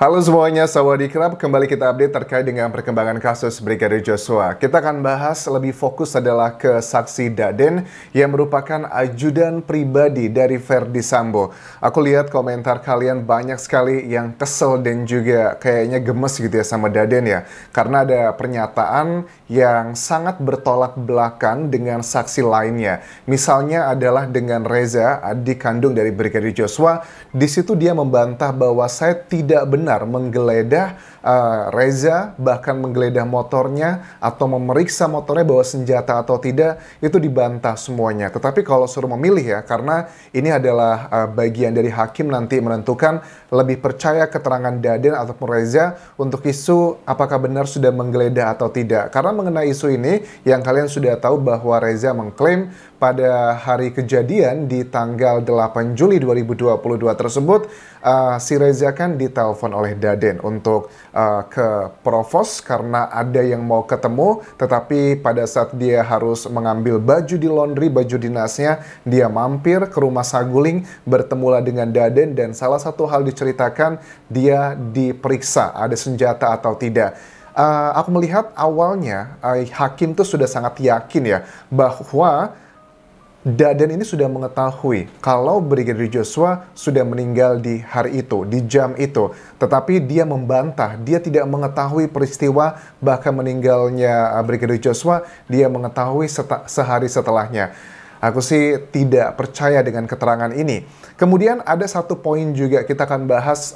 Halo semuanya, Sawadee-krap. Kembali kita update terkait dengan perkembangan kasus Brigadir Joshua. Kita akan bahas lebih fokus adalah ke saksi Daden yang merupakan ajudan pribadi dari Verdi Sambo. Aku lihat komentar kalian banyak sekali yang kesel dan juga kayaknya gemes gitu ya sama Daden ya. Karena ada pernyataan yang sangat bertolak belakang dengan saksi lainnya. Misalnya adalah dengan Reza, adik kandung dari Brigadir Joshua. Di situ dia membantah bahwa saya tidak benar menggeledah Reza, bahkan menggeledah motornya atau memeriksa motornya bawa senjata atau tidak, itu dibantah semuanya. Tetapi kalau suruh memilih ya, karena ini adalah bagian dari hakim nanti menentukan lebih percaya keterangan Daden ataupun Reza untuk isu apakah benar sudah menggeledah atau tidak. Karena mengenai isu ini, yang kalian sudah tahu bahwa Reza mengklaim pada hari kejadian di tanggal 8 Juli 2022 tersebut, si Reza kan ditelepon oleh Daden untuk ke Provos karena ada yang mau ketemu, tetapi pada saat dia harus mengambil baju di laundry, baju dinasnya, dia mampir ke rumah Saguling, bertemulah dengan Daden, dan salah satu hal diceritakan dia diperiksa ada senjata atau tidak. Aku melihat awalnya hakim tuh sudah sangat yakin ya bahwa Daden ini sudah mengetahui kalau Brigadir Joshua sudah meninggal di hari itu, di jam itu. Tetapi dia membantah, dia tidak mengetahui peristiwa bahkan meninggalnya Brigadir Joshua, dia mengetahui sehari setelahnya. Aku sih tidak percaya dengan keterangan ini. Kemudian ada satu poin juga kita akan bahas,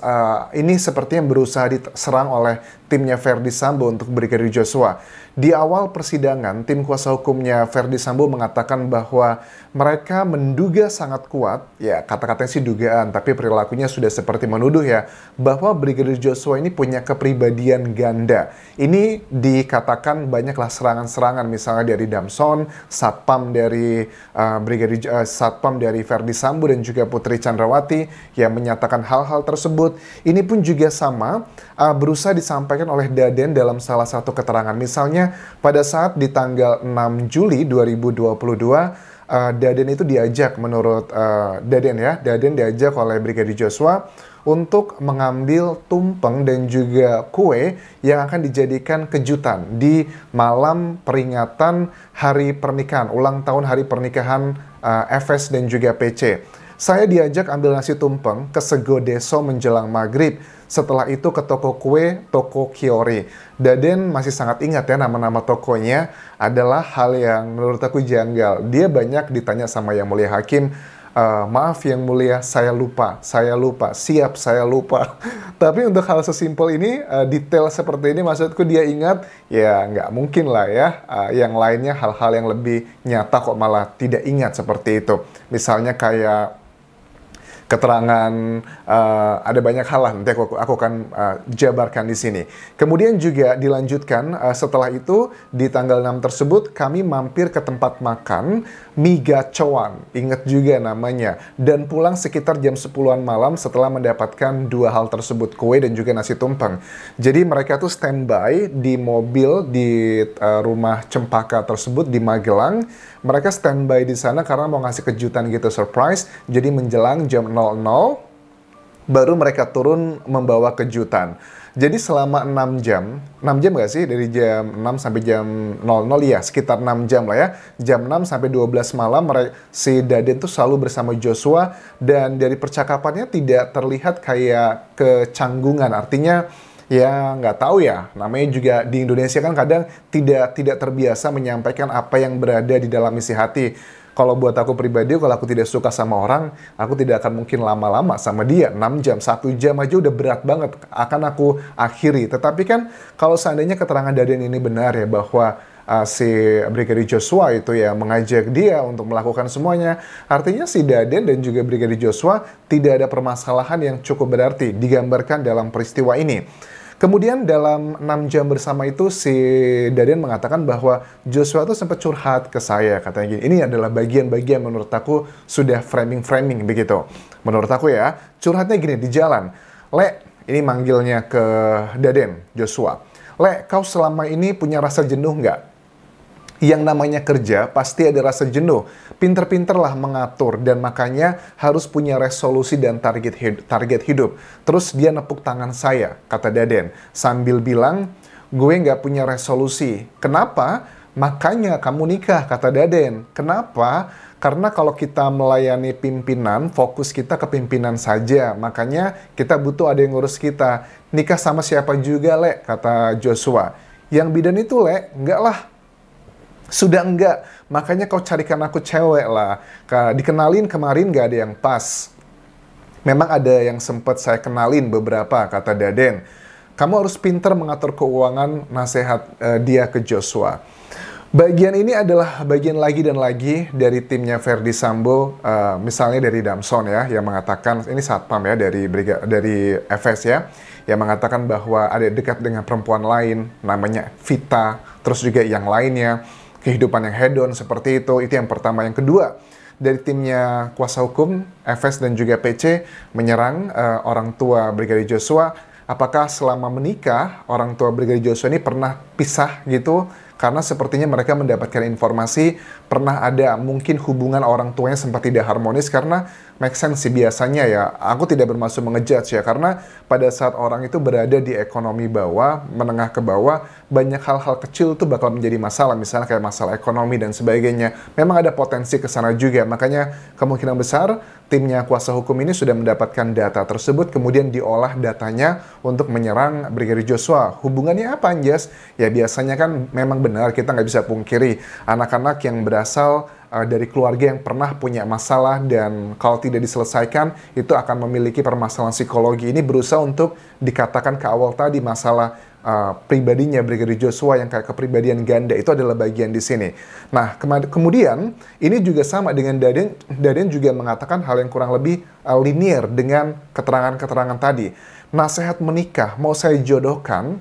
ini sepertinya berusaha diserang oleh timnya Verdi Sambo untuk Brigadir Joshua. Di awal persidangan, tim kuasa hukumnya Verdi Sambo mengatakan bahwa mereka menduga sangat kuat, ya kata-katanya sih dugaan, tapi perilakunya sudah seperti menuduh ya, bahwa Brigadir Joshua ini punya kepribadian ganda. Ini dikatakan banyaklah serangan-serangan, misalnya dari Damson, Satpam dari Satpam dari Verdi Sambo dan juga Putri Chandrawati yang menyatakan hal-hal tersebut. Ini pun juga sama, berusaha disampaikan oleh Daden dalam salah satu keterangan. Misalnya pada saat di tanggal 6 Juli 2022, Daden itu diajak menurut Daden diajak oleh Brigadir Joshua untuk mengambil tumpeng dan juga kue yang akan dijadikan kejutan di malam peringatan hari pernikahan, ulang tahun hari pernikahan FS dan juga PC. Saya diajak ambil nasi tumpeng ke Sego Deso menjelang maghrib. Setelah itu ke toko kue, toko Kiori. Daden masih sangat ingat ya nama-nama tokonya, adalah hal yang menurut aku janggal. Dia banyak ditanya sama Yang Mulia Hakim, maaf Yang Mulia, saya lupa, siap saya lupa. Tapi untuk hal sesimpel ini, detail seperti ini maksudku dia ingat, ya nggak mungkin lah ya. Yang lainnya hal-hal yang lebih nyata kok malah tidak ingat seperti itu. Misalnya kayak keterangan, ada banyak hal lah, nanti aku akan jabarkan di sini. Kemudian juga dilanjutkan, setelah itu di tanggal 6 tersebut kami mampir ke tempat makan Migacoan, ingat juga namanya, dan pulang sekitar jam 10-an malam setelah mendapatkan dua hal tersebut, kue dan juga nasi tumpeng. Jadi mereka tuh standby di mobil di rumah Cempaka tersebut di Magelang. Mereka standby di sana karena mau ngasih kejutan gitu, surprise. Jadi menjelang jam 00 baru mereka turun membawa kejutan. Jadi selama 6 jam nggak sih? Dari jam 6 sampai jam 00 ya, sekitar 6 jam lah ya. Jam 6 sampai 12 malam si Daden tuh selalu bersama Joshua, dan dari percakapannya tidak terlihat kayak kecanggungan. Artinya ya nggak tahu ya, namanya juga di Indonesia kan kadang tidak terbiasa menyampaikan apa yang berada di dalam isi hati. Kalau buat aku pribadi, kalau aku tidak suka sama orang, aku tidak akan mungkin lama-lama sama dia. 6 jam, 1 jam aja udah berat banget, akan aku akhiri. Tetapi kan kalau seandainya keterangan Daden ini benar ya, bahwa si Brigadir Joshua itu ya mengajak dia untuk melakukan semuanya, artinya si Daden dan juga Brigadir Joshua tidak ada permasalahan yang cukup berarti digambarkan dalam peristiwa ini. Kemudian dalam 6 jam bersama itu si Daden mengatakan bahwa Joshua tuh sempat curhat ke saya, katanya gini. Ini adalah bagian-bagian menurut aku sudah framing begitu. Menurut aku ya, curhatnya gini di jalan. Le, ini manggilnya ke Daden, Joshua. Le, kau selama ini punya rasa jenuh nggak? Yang namanya kerja pasti ada rasa jenuh. Pinter-pinterlah mengatur dan makanya harus punya resolusi dan target hidup. Terus dia nepuk tangan saya, kata Daden, sambil bilang, gue nggak punya resolusi. Kenapa? Makanya kamu nikah, kata Daden. Kenapa? Karena kalau kita melayani pimpinan, fokus kita ke pimpinan saja. Makanya kita butuh ada yang ngurus kita. Nikah sama siapa juga, Le, kata Joshua. Yang bidan itu, Le, enggak lah. Sudah enggak, makanya kau carikan aku cewek lah. Dikenalin kemarin gak ada yang pas. Memang ada yang sempat saya kenalin beberapa, kata Daden. Kamu harus pinter mengatur keuangan, nasihat dia ke Joshua. Bagian ini adalah bagian lagi dan lagi dari timnya Ferdy Sambo, misalnya dari Damson ya, yang mengatakan, ini satpam ya, dari FS ya, yang mengatakan bahwa ada dekat dengan perempuan lain, namanya Vita, terus juga yang lainnya. Kehidupan yang hedon seperti itu yang pertama. Yang kedua, dari timnya kuasa hukum FS dan juga PC menyerang orang tua Brigadir Joshua. Apakah selama menikah orang tua Brigadir Joshua ini pernah pisah gitu? Karena sepertinya mereka mendapatkan informasi pernah ada mungkin hubungan orang tuanya sempat tidak harmonis, karena make sense sih biasanya ya. Aku tidak bermaksud mengejudge ya, karena pada saat orang itu berada di ekonomi bawah, menengah ke bawah, banyak hal-hal kecil tuh bakal menjadi masalah, misalnya kayak masalah ekonomi dan sebagainya. Memang ada potensi ke sana juga, makanya kemungkinan besar timnya kuasa hukum ini sudah mendapatkan data tersebut, kemudian diolah datanya untuk menyerang Brigadir Joshua. Hubungannya apa, Anjas? Ya biasanya kan memang benar, kita nggak bisa pungkiri anak-anak yang berasal dari keluarga yang pernah punya masalah dan kalau tidak diselesaikan itu akan memiliki permasalahan psikologi. Ini berusaha untuk dikatakan ke awal tadi masalah pribadinya Brigadir Joshua yang kayak kepribadian ganda itu adalah bagian di sini. Nah, kemudian ini juga sama dengan Daden. Daden juga mengatakan hal yang kurang lebih linear dengan keterangan-keterangan tadi. Nasihat menikah mau saya jodohkan,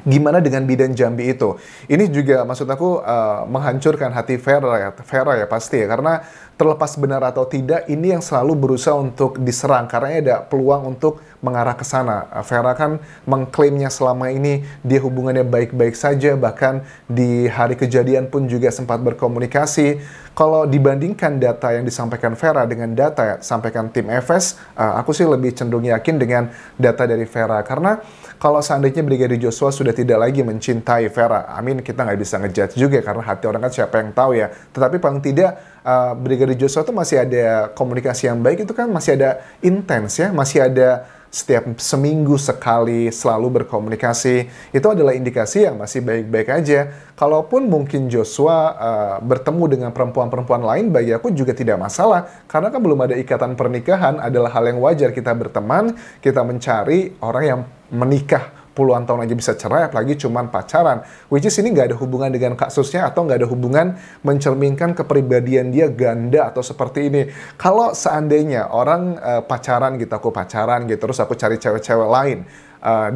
gimana dengan bidan Jambi itu? Ini juga maksud aku menghancurkan hati Vera ya pasti ya, karena terlepas benar atau tidak, ini yang selalu berusaha untuk diserang karena ada peluang untuk mengarah ke sana. Vera kan mengklaimnya selama ini dia hubungannya baik-baik saja, bahkan di hari kejadian pun juga sempat berkomunikasi. Kalau dibandingkan data yang disampaikan Vera dengan data yang disampaikan tim FS, aku sih lebih cenderung yakin dengan data dari Vera, karena kalau seandainya Brigadir Joshua sudah tidak lagi mencintai Vera, amin, kita nggak bisa ngejudge juga karena hati orang kan siapa yang tahu ya. Tetapi paling tidak Brigadir Joshua itu masih ada komunikasi yang baik, itu kan masih ada intens ya, masih ada setiap seminggu sekali selalu berkomunikasi. Itu adalah indikasi yang masih baik-baik aja. Kalaupun mungkin Joshua bertemu dengan perempuan-perempuan lain, bagi aku juga tidak masalah. Karena kan belum ada ikatan pernikahan, adalah hal yang wajar kita berteman, kita mencari orang yang menikah puluhan tahun aja bisa cerai, apalagi cuman pacaran. Which is ini nggak ada hubungan dengan kasusnya atau nggak ada hubungan mencerminkan kepribadian dia ganda atau seperti ini. Kalau seandainya orang pacaran gitu, aku pacaran gitu, terus aku cari cewek-cewek lain,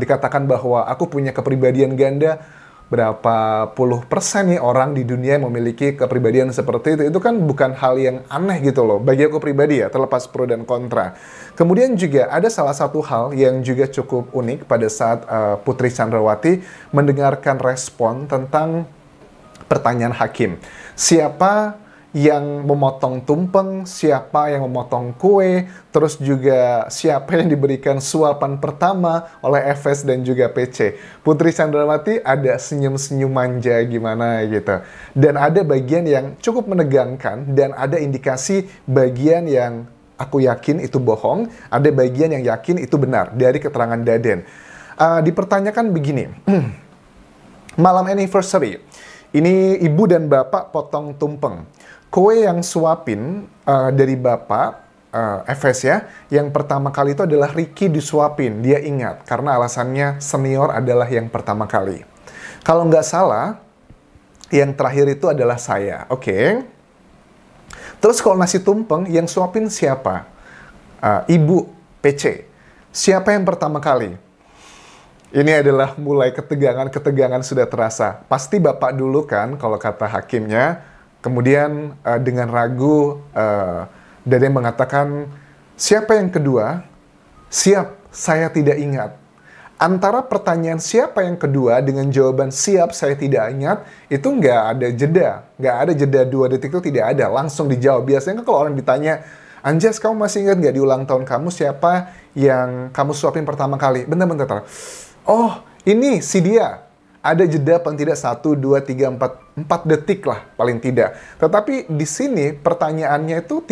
dikatakan bahwa aku punya kepribadian ganda, berapa puluh persen nih orang di dunia yang memiliki kepribadian seperti itu kan bukan hal yang aneh gitu loh, bagi aku pribadi ya, terlepas pro dan kontra. Kemudian juga ada salah satu hal yang juga cukup unik pada saat Putri Chandrawati mendengarkan respon tentang pertanyaan hakim. Siapa yang memotong tumpeng, siapa yang memotong kue, terus juga siapa yang diberikan suapan pertama oleh FS dan juga PC. Putri Chandrawati ada senyum-senyum manja gimana gitu. Dan ada bagian yang cukup menegangkan dan ada indikasi bagian yang aku yakin itu bohong, ada bagian yang yakin itu benar dari keterangan Daden. Dipertanyakan begini, malam anniversary, ini ibu dan bapak potong tumpeng. Kue yang suapin dari bapak FS ya, yang pertama kali itu adalah Ricky disuapin. Dia ingat karena alasannya senior adalah yang pertama kali. Kalau nggak salah, yang terakhir itu adalah saya. Oke. Terus kalau nasi tumpeng yang suapin siapa? Ibu PC. Siapa yang pertama kali? Ini adalah mulai ketegangan sudah terasa. Pasti bapak dulu kan kalau kata hakimnya. Kemudian dengan ragu, Daden mengatakan, siapa yang kedua? Siap, saya tidak ingat. Antara pertanyaan siapa yang kedua dengan jawaban siap saya tidak ingat, itu nggak ada jeda. Nggak ada jeda 2 detik itu tidak ada. Langsung dijawab. Biasanya kan kalau orang ditanya, Anjas kamu masih ingat nggak di ulang tahun kamu siapa yang kamu suapin pertama kali? Bentar-bentar. Oh, ini si dia. Ada jeda paling tidak 1, 2, 3, 4 detik lah paling tidak. Tetapi di sini pertanyaannya itu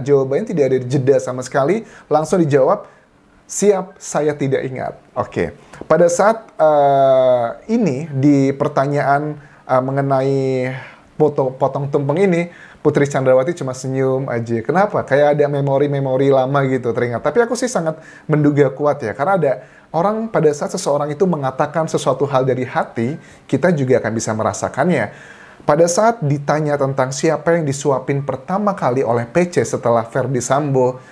jawabannya tidak ada jeda sama sekali. Langsung dijawab, siap, saya tidak ingat. Oke. Pada saat ini di pertanyaan mengenai potong tumpeng ini, Putri Chandrawati cuma senyum aja. Kenapa? Kayak ada memori-memori lama gitu teringat. Tapi aku sih sangat menduga kuat ya. Karena ada orang pada saat seseorang itu mengatakan sesuatu hal dari hati, kita juga akan bisa merasakannya. Pada saat ditanya tentang siapa yang disuapin pertama kali oleh PC setelah Ferdy Sambo,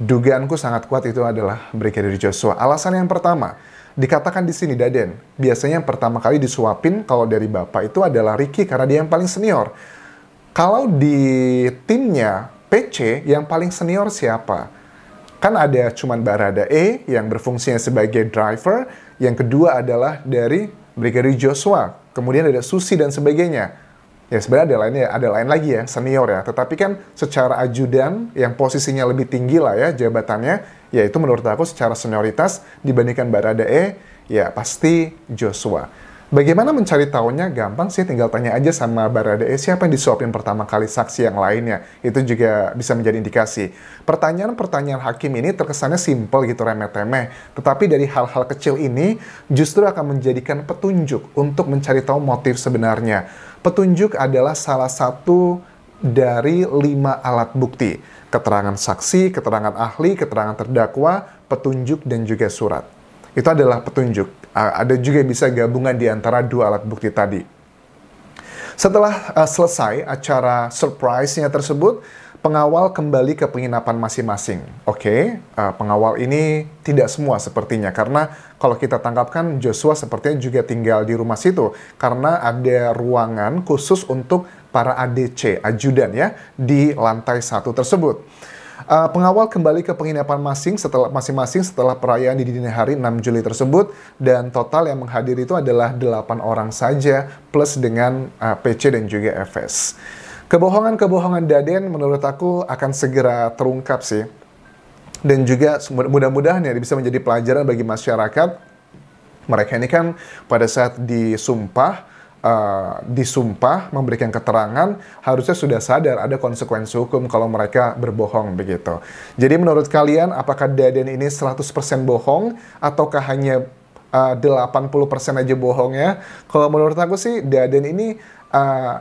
dugaanku sangat kuat itu adalah Brigadir Joshua. Alasan yang pertama, dikatakan di sini Daden, biasanya yang pertama kali disuapin kalau dari bapak itu adalah Ricky karena dia yang paling senior. Kalau di timnya PC yang paling senior siapa? Kan ada cuman Baradae yang berfungsinya sebagai driver, yang kedua adalah dari Brigadir Joshua, kemudian ada Susi dan sebagainya. Ya sebenarnya ada lain lagi ya, senior ya. Tetapi kan secara ajudan yang posisinya lebih tinggi lah ya jabatannya, yaitu menurut aku secara senioritas dibandingkan Baradae, ya pasti Joshua. Bagaimana mencari tahunya? Gampang sih, tinggal tanya aja sama Baradae siapa yang disuapin pertama kali saksi yang lainnya. Itu juga bisa menjadi indikasi. Pertanyaan-pertanyaan hakim ini terkesannya simpel gitu, remeh-temeh. Tetapi dari hal-hal kecil ini justru akan menjadikan petunjuk untuk mencari tahu motif sebenarnya. Petunjuk adalah salah satu dari 5 alat bukti. Keterangan saksi, keterangan ahli, keterangan terdakwa, petunjuk, dan juga surat. Itu adalah petunjuk. Ada juga bisa gabungan di antara 2 alat bukti tadi. Setelah selesai acara surprise-nya tersebut, pengawal kembali ke penginapan masing-masing. Oke, pengawal ini tidak semua sepertinya, karena kalau kita tangkapkan Joshua sepertinya juga tinggal di rumah situ, karena ada ruangan khusus untuk para ADC, ajudan ya, di lantai 1 tersebut. Pengawal kembali ke penginapan masing-masing setelah perayaan di dini hari 6 Juli tersebut, dan total yang menghadiri itu adalah 8 orang saja, plus dengan PC dan juga FS. Kebohongan-kebohongan Daden menurut aku akan segera terungkap sih. Dan juga mudah-mudahan ya bisa menjadi pelajaran bagi masyarakat. Mereka ini kan pada saat disumpah memberikan keterangan, harusnya sudah sadar ada konsekuensi hukum kalau mereka berbohong begitu. Jadi menurut kalian apakah Daden ini 100% bohong ataukah hanya 80% aja bohongnya? Kalau menurut aku sih Daden ini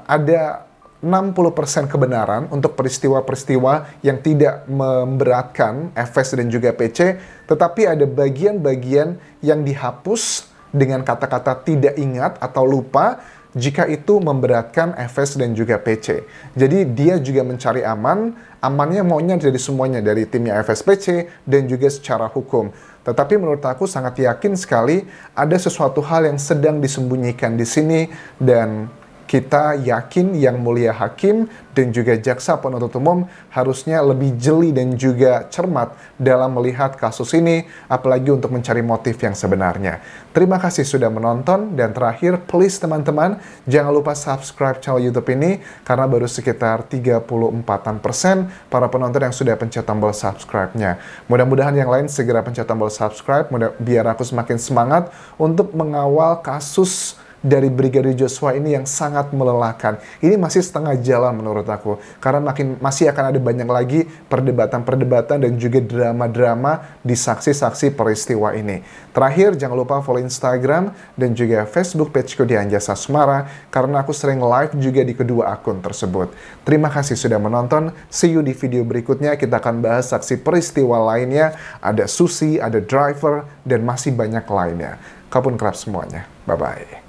ada 60% kebenaran untuk peristiwa-peristiwa yang tidak memberatkan FS dan juga PC, tetapi ada bagian-bagian yang dihapus dengan kata-kata tidak ingat atau lupa jika itu memberatkan FS dan juga PC. Jadi dia juga mencari amannya maunya dari semuanya, dari timnya FS PC dan juga secara hukum. Tetapi menurut aku sangat yakin sekali ada sesuatu hal yang sedang disembunyikan di sini, dan kita yakin Yang Mulia Hakim dan juga Jaksa Penuntut Umum harusnya lebih jeli dan juga cermat dalam melihat kasus ini, apalagi untuk mencari motif yang sebenarnya. Terima kasih sudah menonton, dan terakhir, please teman-teman, jangan lupa subscribe channel YouTube ini, karena baru sekitar 34% para penonton yang sudah pencet tombol subscribe-nya. Mudah-mudahan yang lain segera pencet tombol subscribe, biar aku semakin semangat untuk mengawal kasus dari Brigadir Joshua ini yang sangat melelahkan. Ini masih setengah jalan menurut aku, karena masih akan ada banyak lagi perdebatan-perdebatan dan juga drama-drama di saksi-saksi peristiwa ini. Terakhir, jangan lupa follow Instagram dan juga Facebook pageku di Anjasa Sumara, karena aku sering live juga di kedua akun tersebut. Terima kasih sudah menonton. See you di video berikutnya. Kita akan bahas saksi peristiwa lainnya. Ada Susi, ada driver, dan masih banyak lainnya. Kapun kerap semuanya. Bye-bye.